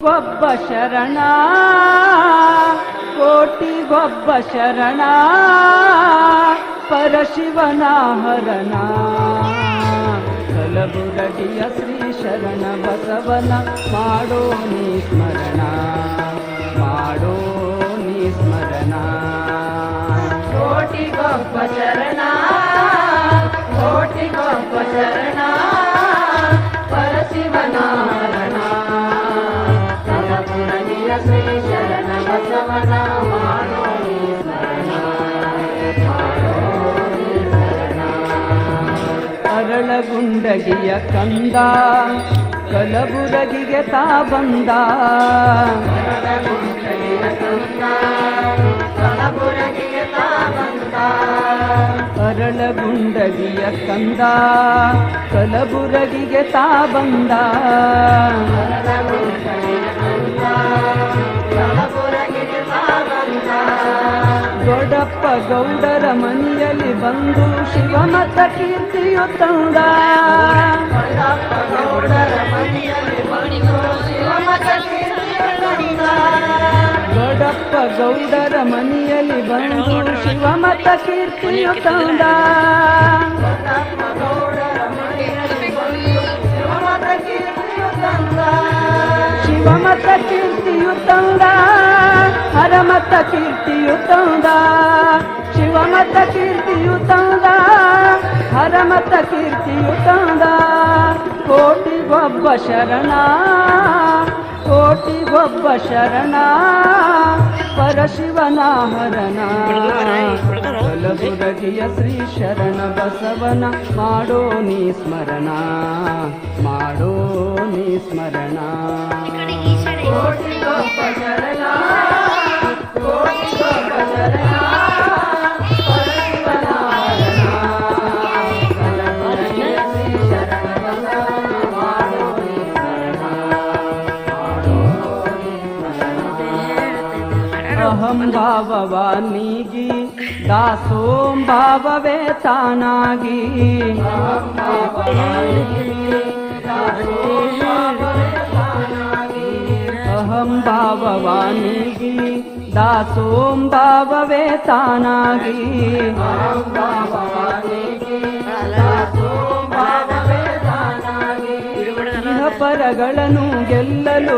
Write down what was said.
ಒಬ್ಬ ಶರಣ ಕೋಟಿಗೊಬ್ಬ ಶರಣ ಪರಶಿವನ ಹರಣ ಕಲಬುರಗಿಯ ಶ್ರೀ ಶರಣ ಬಸವನ ಮಾಡೋ ನೀ ಸ್ಮರಣ ಮಾಡೋ ನೀ ಸ್ಮರಣ ಕೋಟಿಗೊಬ್ಬ ಶರಣ ಕೋಟಿಗೊಬ್ಬ ಶರಣ ಪರಶಿವನ ಹರಣ ಕಲಬುರಗಿಯ ಶ್ರೀ ಶರಣ ಬಸವನ ಮಾಡೋ ನೀ ಸ್ಮರಣ ಮಾಡೋ ನೀ ಸ್ಮರಣ ಅರಳಗುಂಡಗಿಯ ಕಂದ ಕಲಬುರಗಿಗೆ ತಾ ಬಂದ ಅರಳಗುಂಡಗಿಯ ಕಂದ ಕಲಬುರಗಿಗೆ ತಾ ಬಂದ ಅರಳಗುಂಡಗಿಯ ಕಂದ ಕಲಬುರಗಿಗೆ ತಾ ಬಂದ ದೊಡ್ಡಪ್ಪ ಗೌಡರ ಮನೆಯಲ್ಲಿ ಬಂದು ಶಿವಮತ ಕೀರ್ತಿಯು ತಂದ ದೊಡ್ಡಪ್ಪ ಗೌಡರ ಮನೆಯಲ್ಲಿ ಬಂದು ಶಿವಮತ ಕೀರ್ತಿಯು ತಂದ ಶಿವಮತ ಕೀರ್ತಿಯು ತಂದ ಹರಮತ ಕೀರ್ತಿಯು ತಂದ ಶಿವಮತ ಕೀರ್ತಿಯು ತಂದ ಹರಮತ ಕೀರ್ತಿಯು ತಂದ ಕೋಟಿಗೊಬ್ಬ ಶರಣ ಕೋಟಿಗೊಬ್ಬ ಶರಣ ಪರಶಿವನ ಹರಣ ಕಲಬುರಗಿಯ ಶ್ರೀ ಶರಣ ಬಸವನ ಮಾಡೋ ನೀ ಸ್ಮರಣ ಮಾಡೋ ನೀ ಸ್ಮರಣ ಕೋಟಿಗೊಬ್ಬ ಶರಣ ಕೋಟಿಗೊಬ್ಬ ಶರಣ ಪರಶಿವನ ಹರಣ ಕಲಬುರಗಿಯ ಶ್ರೀ ಶರಣ ಬಸವನ ಮಾಡೋ ನೀ ಸ್ಮರಣ ಮಾಡೋ ನೀ ಸ್ಮರಣ ಅಹಂ ಭಾವವಾನಿಗಿ ದಾಸೋಂ ಭಾವವೇ ತಾನಾಗಿ ಅಹಂ ಭಾವವಾನಿಗಿ ದಾಸೋಂ ಭಾವವೇ ತಾನಾಗಿ ಇಹ ಪರಗಳನ್ನು ಗೆಲ್ಲಲು